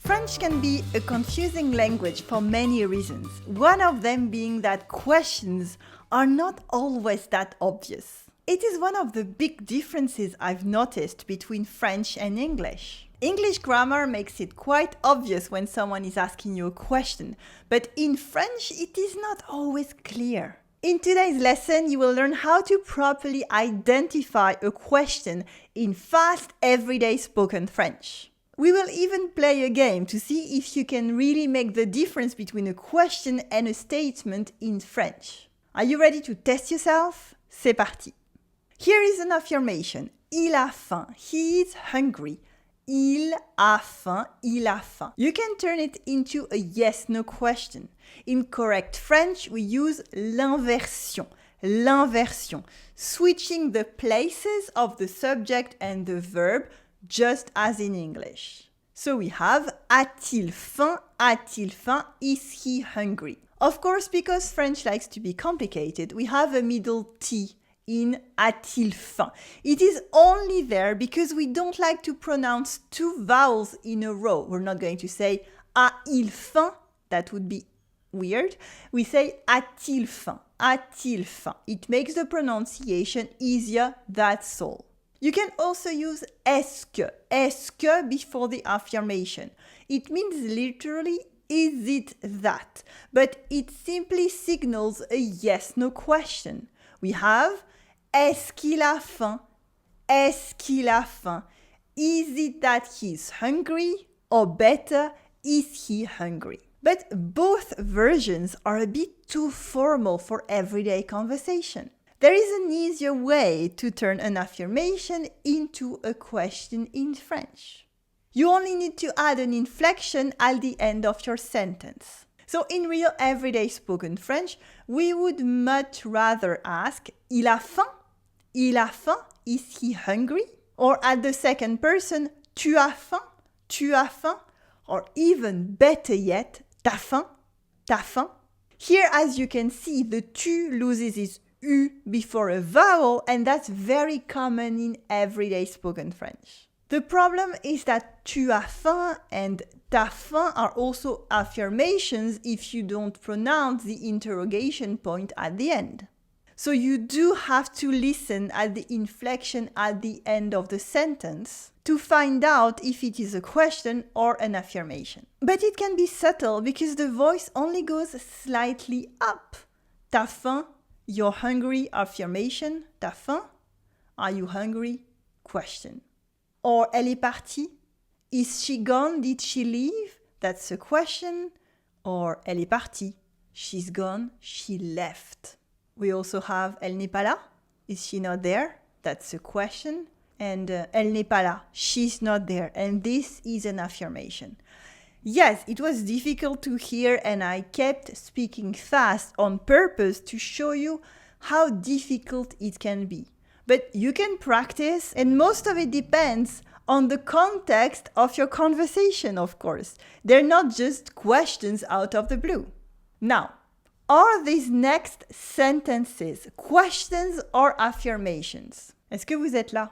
French can be a confusing language for many reasons, one of them being that questions are not always that obvious. It is one of the big differences I've noticed between French and English. English grammar makes it quite obvious when someone is asking you a question, but in French it is not always clear. In today's lesson, you will learn how to properly identify a question in fast, everyday spoken French. We will even play a game to see if you can really make the difference between a question and a statement in French. Are you ready to test yourself? C'est parti! Here is an affirmation. Il a faim. He is hungry. Il a faim. Il a faim. You can turn it into a yes-no question. In correct French, we use l'inversion. L'inversion. Switching the places of the subject and the verb, just as in English. So we have a-t-il faim? A-t-il faim? Is he hungry? Of course, because French likes to be complicated, we have a middle T in a-t-il faim. It is only there because we don't like to pronounce two vowels in a row. We're not going to say a-il faim. That would be weird. We say a-t-il faim. A-t-il faim. It makes the pronunciation easier, that's all. You can also use est-ce que before the affirmation. It means literally, is it that? But it simply signals a yes-no question. We have, est-ce qu'il a faim? Est-ce qu'il a faim? Is it that he's hungry? Or better, is he hungry? But both versions are a bit too formal for everyday conversation. There is an easier way to turn an affirmation into a question in French. You only need to add an inflection at the end of your sentence. So in real everyday spoken French, we would much rather ask il a faim? Il a faim? Is he hungry? Or at the second person, tu as faim? Tu as faim? Or even better yet, t'as faim? T'as faim? Here, as you can see, the tu loses its U before a vowel, and that's very common in everyday spoken French. The problem is that tu as faim and t'as faim are also affirmations if you don't pronounce the interrogation point at the end. So you do have to listen at the inflection at the end of the sentence to find out if it is a question or an affirmation. But it can be subtle because the voice only goes slightly up. T'as faim? You're hungry, affirmation. T'as faim? Are you hungry? Question. Or elle est partie? Is she gone? Did she leave? That's a question. Or elle est partie? She's gone. She left. We also have elle n'est pas là? Is she not there? That's a question. And elle n'est pas là. She's not there. And this is an affirmation. Yes, it was difficult to hear and I kept speaking fast on purpose to show you how difficult it can be. But you can practice and most of it depends on the context of your conversation, of course. They're not just questions out of the blue. Now, are these next sentences questions or affirmations? Est-ce que vous êtes là?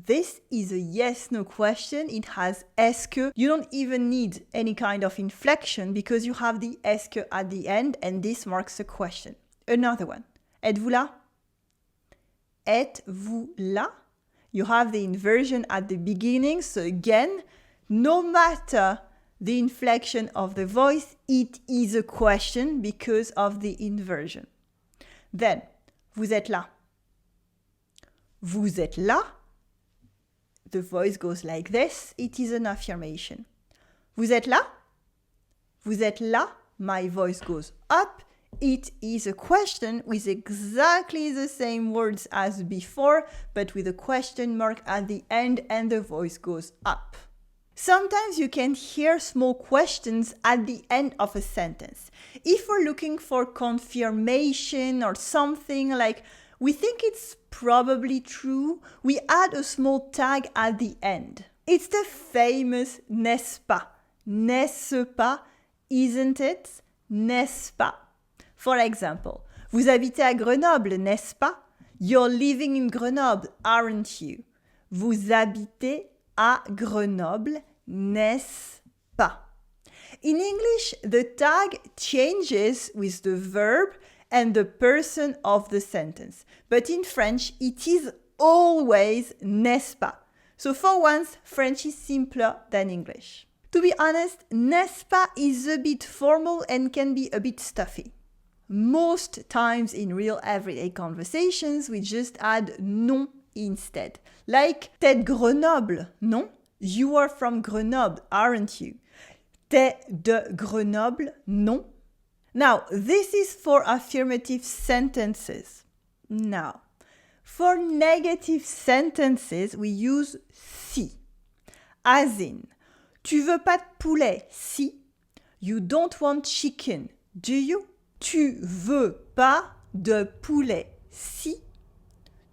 This is a yes-no question. It has est-ce que. You don't even need any kind of inflection because you have the est-ce que at the end and this marks a question. Another one. Êtes-vous là? Êtes-vous là? You have the inversion at the beginning. So again, no matter the inflection of the voice, it is a question because of the inversion. Then, vous êtes là? Vous êtes là? The voice goes like this. It is an affirmation. Vous êtes là? Vous êtes là? My voice goes up. It is a question with exactly the same words as before, but with a question mark at the end and the voice goes up. Sometimes you can hear small questions at the end of a sentence. If we're looking for confirmation or something like we think it's probably true, we add a small tag at the end. It's the famous n'est-ce pas? N'est-ce pas? Isn't it? N'est-ce pas? For example, vous habitez à Grenoble, n'est-ce pas? You're living in Grenoble, aren't you? Vous habitez à Grenoble, n'est-ce pas? In English, the tag changes with the verb and the person of the sentence. But in French, it is always n'est-ce pas. So for once, French is simpler than English. To be honest, n'est-ce pas is a bit formal and can be a bit stuffy. Most times in real everyday conversations, we just add non instead. Like, t'es de Grenoble, non? You are from Grenoble, aren't you? T'es de Grenoble, non? Now, this is for affirmative sentences. Now, for negative sentences, we use si. As in, tu veux pas de poulet, si. You don't want chicken, do you? Tu veux pas de poulet, si.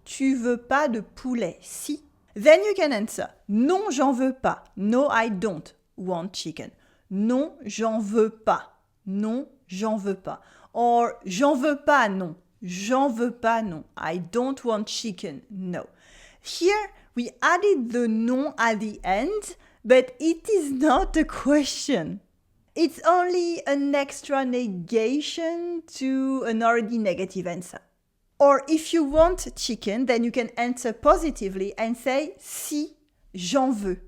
Tu veux pas de poulet, si. Then you can answer, non, j'en veux pas. No, I don't want chicken. Non, j'en veux pas. Non, j'en veux pas. Or, j'en veux pas, non. J'en veux pas, non. I don't want chicken, no. Here, we added the non at the end, but it is not a question. It's only an extra negation to an already negative answer. Or if you want chicken, then you can answer positively and say, si, j'en veux.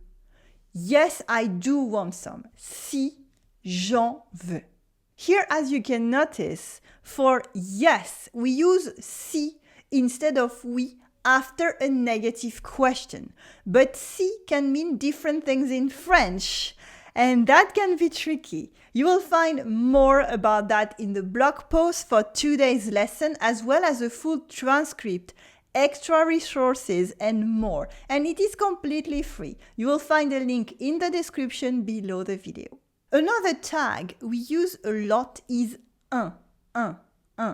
Yes, I do want some. Si, j'en veux. Here, as you can notice, for yes, we use si instead of oui after a negative question. But si can mean different things in French, and that can be tricky. You will find more about that in the blog post for today's lesson, as well as a full transcript, extra resources, and more. And it is completely free. You will find a link in the description below the video. Another tag we use a lot is un,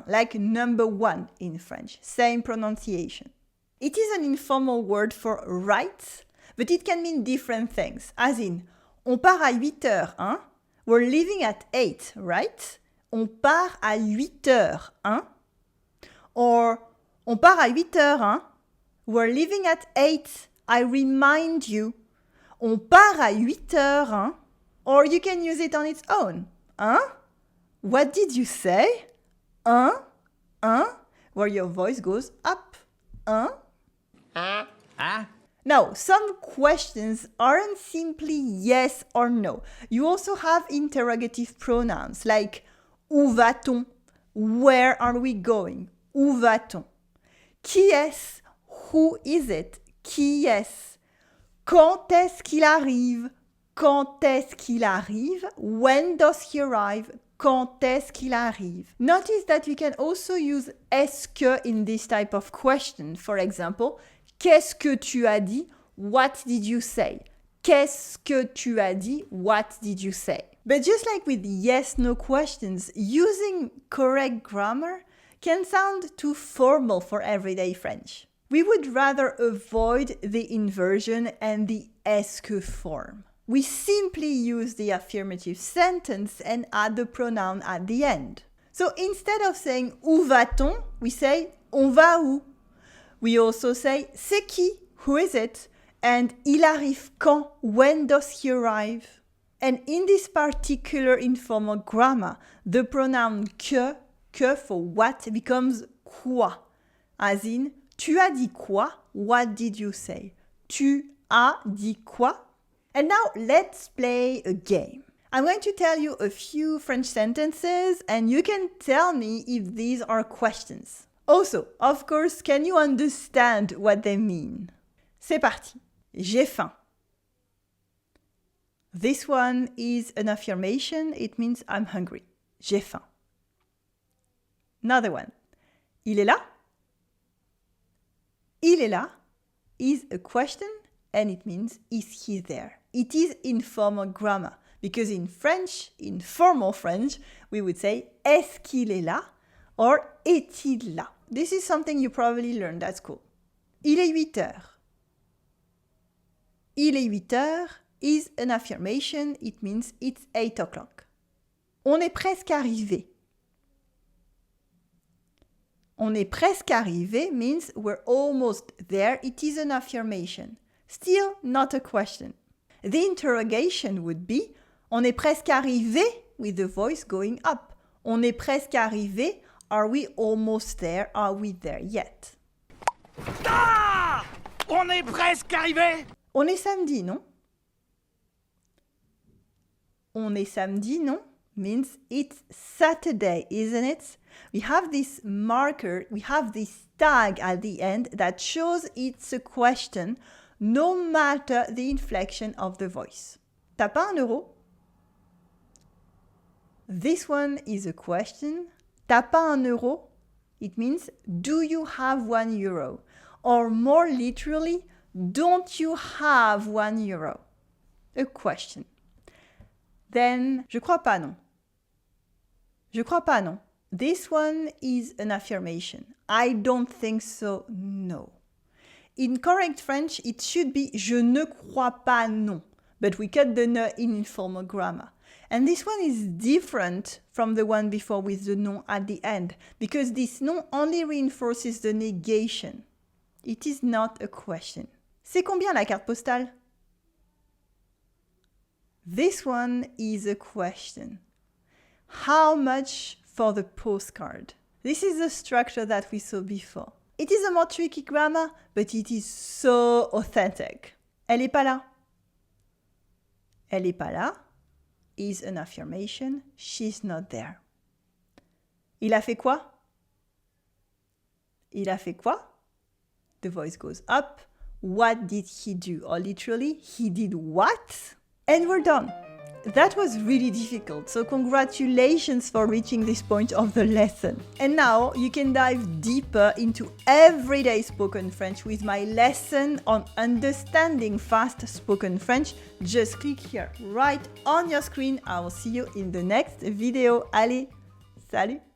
like number one in French, same pronunciation. It is an informal word for right, but it can mean different things, as in, on part à 8 heures, hein? We're leaving at 8, right? On part à 8 heures, hein? Or, on part à 8 heures, hein? We're leaving at 8, I remind you. On part à 8 heures, hein? Or you can use it on its own. Hein? What did you say? Hein? Where your voice goes up. Hein? Now, some questions aren't simply yes or no. You also have interrogative pronouns like où va-t-on? Where are we going? Où va-t-on? Qui est-ce? Who is it? Qui est-ce? Quand est-ce qu'il arrive? Quand est-ce qu'il arrive? When does he arrive? Quand est-ce qu'il arrive? Notice that we can also use est-ce que in this type of question. For example, qu'est-ce que tu as dit? What did you say? Qu'est-ce que tu as dit? What did you say? But just like with yes-no questions, using correct grammar can sound too formal for everyday French. We would rather avoid the inversion and the est-ce que form. We simply use the affirmative sentence and add the pronoun at the end. So instead of saying où va-t-on, we say on va où. We also say c'est qui, who is it, and il arrive quand, when does he arrive. And in this particular informal grammar, the pronoun que for what becomes quoi. As in, tu as dit quoi? What did you say? Tu as dit quoi? And now let's play a game. I'm going to tell you a few French sentences and you can tell me if these are questions. Also, of course, can you understand what they mean? C'est parti. J'ai faim. This one is an affirmation. It means I'm hungry. J'ai faim. Another one. Il est là? Il est là is a question and it means is he there? It is informal grammar because in French, in formal French, we would say est-ce qu'il est là or est-il là? This is something you probably learned at school. Il est 8 heures. Il est 8 heures is an affirmation. It means it's 8 o'clock. On est presque arrivé. On est presque arrivé means we're almost there. It is an affirmation. Still not a question. The interrogation would be on est presque arrivé with the voice going up. On est presque arrivé. Are we almost there? Are we there yet? Ah! On est presque arrivé! On est samedi, non? On est samedi, non? Means it's Saturday, isn't it? We have this marker, we have this tag at the end that shows it's a question no matter the inflection of the voice. T'as pas €1? This one is a question. T'as pas €1? It means, do you have €1? Or more literally, don't you have €1? A question. Then, je crois pas, non. Je crois pas, non. This one is an affirmation. I don't think so, no. In correct French, it should be je ne crois pas, non. But we cut the ne in informal grammar. And this one is different from the one before with the non at the end, because this non only reinforces the negation. It is not a question. C'est combien la carte postale? This one is a question. How much for the postcard? This is the structure that we saw before. It is a more tricky grammar, but it is so authentic. Elle est pas là. Elle est pas là is an affirmation. She's not there. Il a fait quoi? Il a fait quoi? The voice goes up. What did he do? Or literally, he did what? And we're done. That was really difficult, so congratulations for reaching this point of the lesson. And now you can dive deeper into everyday spoken French with my lesson on understanding fast spoken French. Just click here right on your screen. I will see you in the next video. Allez, salut!